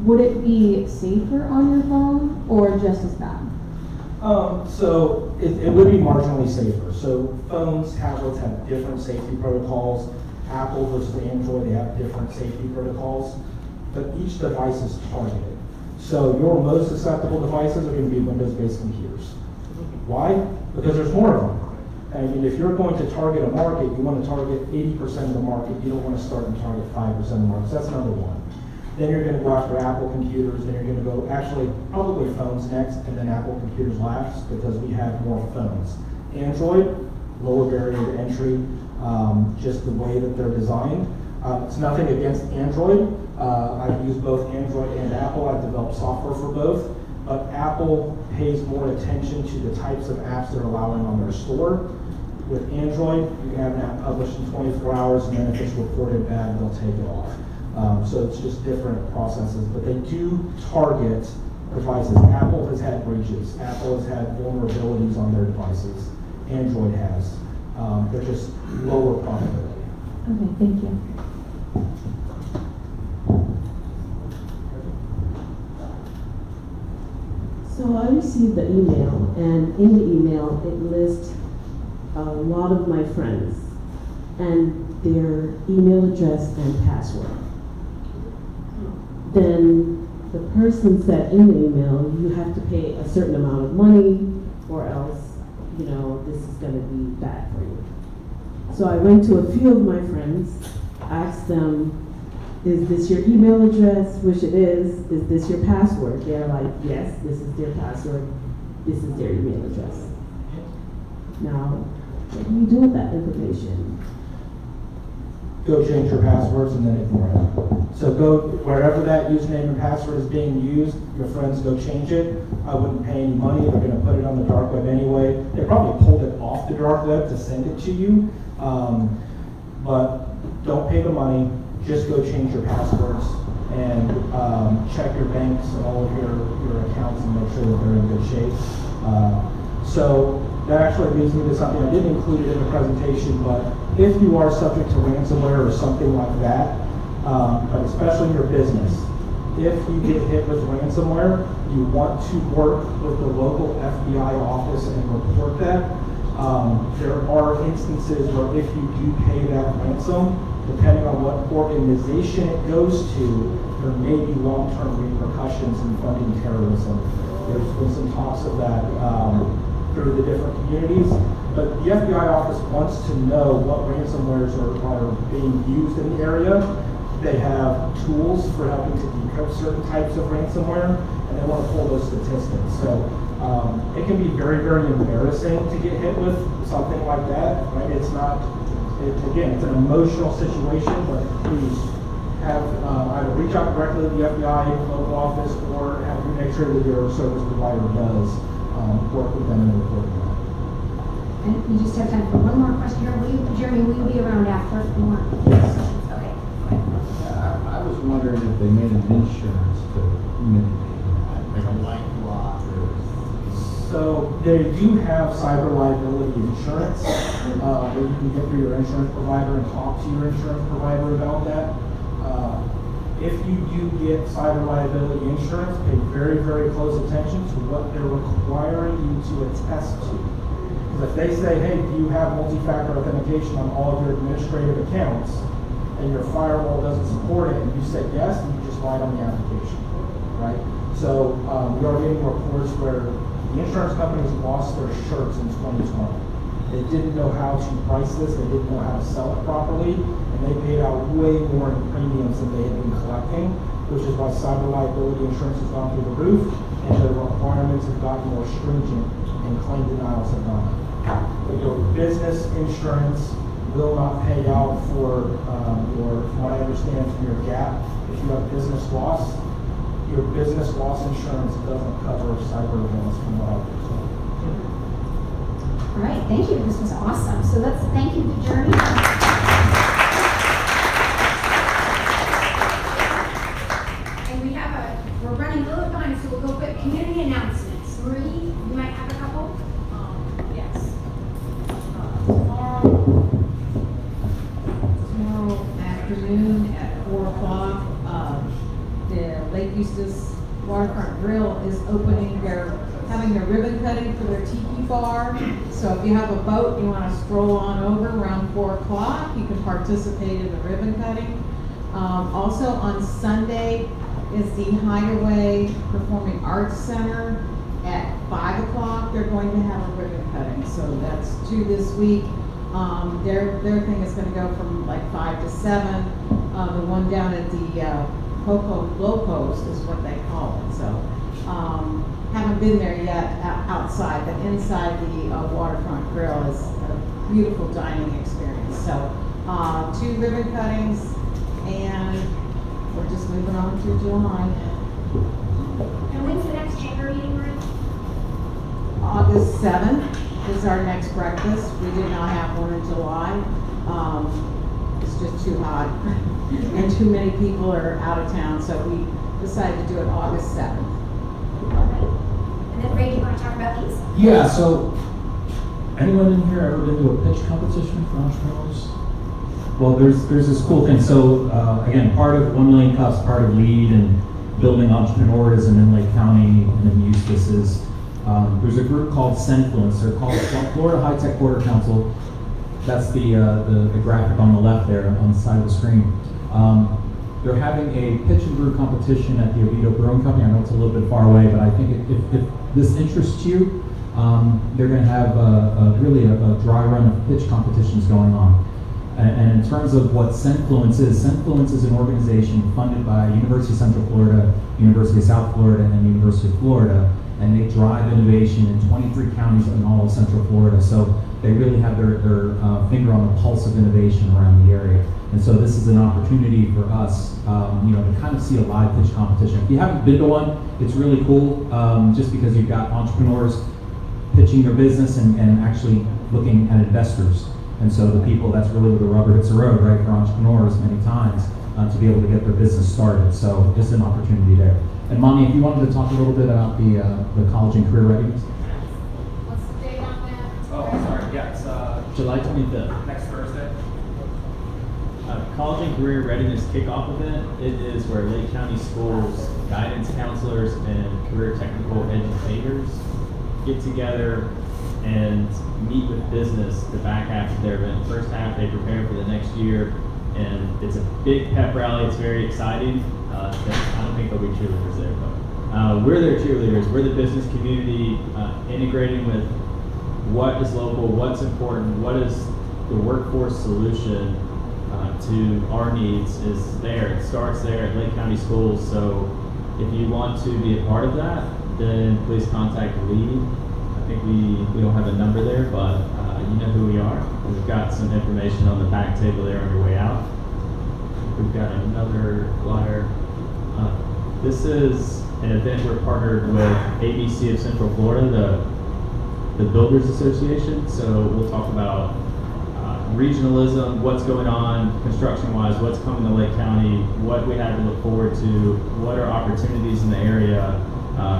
would it be safer on your phone or just as bad? So it would be marginally safer. So phones, tablets have different safety protocols. Apple versus Android, they have different safety protocols, but each device is targeted. So your most susceptible devices are going to be Windows-based computers. Why? Because there's more of them. I mean, if you're going to target a market, you want to target 80% of the market. You don't want to start and target 5% of the market. So that's number one. Then you're going to go after Apple computers. Then you're going to go, actually, probably phones next, and then Apple computers last, because we have more phones. Android, lower barrier to entry, just the way that they're designed. It's nothing against Android. I've used both Android and Apple. I've developed software for both. But Apple pays more attention to the types of apps they're allowing on their store. With Android, you can have an app published in 24 hours, and then if it's reported bad, they'll take it off. So it's just different processes. But they do target devices. Apple has had breaches. Apple has had vulnerabilities on their devices. Android has. They're just lower probability. Okay, thank you. So I received the email, and in the email it lists a lot of my friends and their email address and password. Then the person said in the email, you have to pay a certain amount of money or else, you know, this is going to be bad for you. So I went to a few of my friends, asked them, is this your email address? Which it is this your password? They're like, yes, this is their password, this is their email address. Now, what do you do with that information? Go change your passwords and then ignore it. So go wherever that username and password is being used, your friends go change it. I wouldn't pay any money. They're going to put it on the dark web anyway. They probably pulled it off the dark web to send it to you. But don't pay the money. Just go change your passwords and check your banks and all of your accounts and make sure that they're in good shape. So that actually leads me to something I didn't include it in the presentation, but if you are subject to ransomware or something like that, but especially in your business. If you get hit with ransomware, you want to work with the local FBI office and report that. There are instances where if you do pay that ransom, depending on what organization it goes to, there may be long-term repercussions in funding terrorism. There's been some talks of that through the different communities, but the FBI office wants to know what ransomwares are being used in the area. They have tools for helping to decrypt certain types of ransomware, and they want to pull those statistics. So it can be very, very embarrassing to get hit with something like that, right? It's not, again, it's an emotional situation, but please have either reach out directly to the FBI local office or have you make sure that your service provider does work with them and report them. And we just have time for one more question here. Jeremy, will you be around after more? Yes. Okay, go ahead. I was wondering if they made an insurance to mitigate that, like a light block or. So they do have cyber liability insurance that you can get through your insurance provider and talk to your insurance provider about that. If you do get cyber liability insurance, pay very, very close attention to what they're requiring you to attest to. Because if they say, hey, do you have multi-factor authentication on all of your administrative accounts, and your firewall doesn't support it, and you said yes, and you just lied on the application, right? So we are getting reports where the insurance companies lost their shirts in 2020. They didn't know how to price this, they didn't know how to sell it properly, and they paid out way more in premiums than they had been collecting, which is why cyber liability insurance has gone through the roof, and the requirements have gotten more stringent, and claim denials have gone up. But your business insurance will not pay out for from what I understand from your gap. If you have business loss, your business loss insurance doesn't cover cyber events from what I've been told. All right, thank you. This was awesome. So let's thank you to Jeremy. And we're running a little behind, so we'll go quick. Community announcements. Marie, you might have a couple? Yes. Tomorrow afternoon at 4 o'clock, the Lake Eustis Waterfront Grill is opening. They're having their ribbon cutting for their tiki bar. So if you have a boat, you want to stroll on over around 4 o'clock, you can participate in the ribbon cutting. Also on Sunday is the Hideaway Performing Arts Center at 5 o'clock. They're going to have a ribbon cutting. So that's 2 this week. Their thing is going to go from like 5 to 7. The one down at the Coco Locos is what they call it. So haven't been there yet outside, but inside the Waterfront Grill is a beautiful dining experience. So 2 ribbon cuttings, and we're just moving on to July. And when's the next chamber meeting, Marie? August 7th is our next breakfast. We did not have one in July. It's just too hot and too many people are out of town, so we decided to do it August 7th. And then Ray, do you want to talk about these? Yeah, so anyone in here ever been to a pitch competition for entrepreneurs? Well, there's this cool thing. So again, part of 1 Million Cups, part of LEAD and building entrepreneurism in Lake County and in Eustis is there's a group called Senfluence. They're called Florida High Tech Border Council. That's the graphic on the left there on the side of the screen. They're having a pitch and brew competition at the Oviedo Brewing Company. I know it's a little bit far away, but I think if this interests you, they're going to have really a dry run of pitch competitions going on. And in terms of what Senfluence is an organization funded by University of Central Florida, University of South Florida, and University of Florida, and they drive innovation in 23 counties in all of Central Florida. So they really have their finger on the pulse of innovation around the area. And so this is an opportunity for us, to kind of see a live pitch competition. If you haven't been to one, it's really cool, just because you've got entrepreneurs pitching their business and actually looking at investors. And so the people, that's really where the rubber hits the road, right, for entrepreneurs many times, to be able to get their business started. So just an opportunity there. And Mommy, if you wanted to talk a little bit about the college and career readiness. What's the date on that? Oh, sorry, yeah, it's July 25th. next Thursday. College and Career Readiness Kickoff Event. It is where Lake County Schools guidance counselors and career technical educators get together and meet with business the back half of their event. First half, they prepare for the next year, and it's a big pep rally. It's very exciting. I don't think there'll be cheerleaders there, but we're their cheerleaders. We're the business community integrating with what is local, what's important, what is the workforce solution to our needs is there. It starts there at Lake County Schools. So if you want to be a part of that, then please contact the lead. I think we don't have a number there, but you know who we are. We've got some information on the back table there on your way out. We've got another flyer. This is an event we're partnered with ABC of Central Florida, the Builders Association. So we'll talk about regionalism, what's going on construction-wise, what's coming to Lake County, what we have to look forward to, what are opportunities in the area,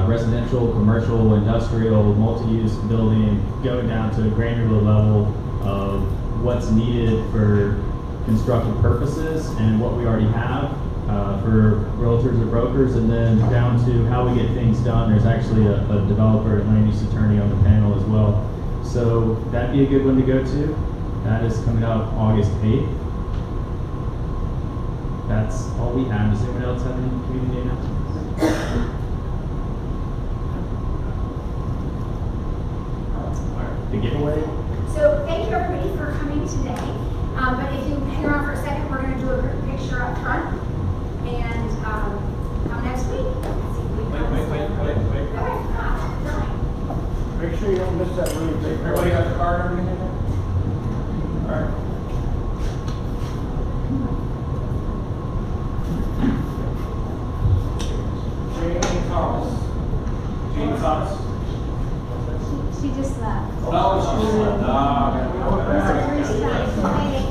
residential, commercial, industrial, multi-use building, going down to a granular level of what's needed for construction purposes and what we already have for realtors or brokers, and then down to how we get things done. There's actually a developer and land use attorney on the panel as well. So that'd be a good one to go to. That is coming up August 8th. That's all we have. Does anyone else have any community announcements? The giveaway? So thank you everybody for coming today. But if you hang around for a second, we're going to do a group picture up front. And come next week. Wait. Okay. Make sure you don't miss that really big. Everybody got the card and everything? All right. Jane Thomas. Jane Thomas. She just left. Oh, she just left. It's the first time.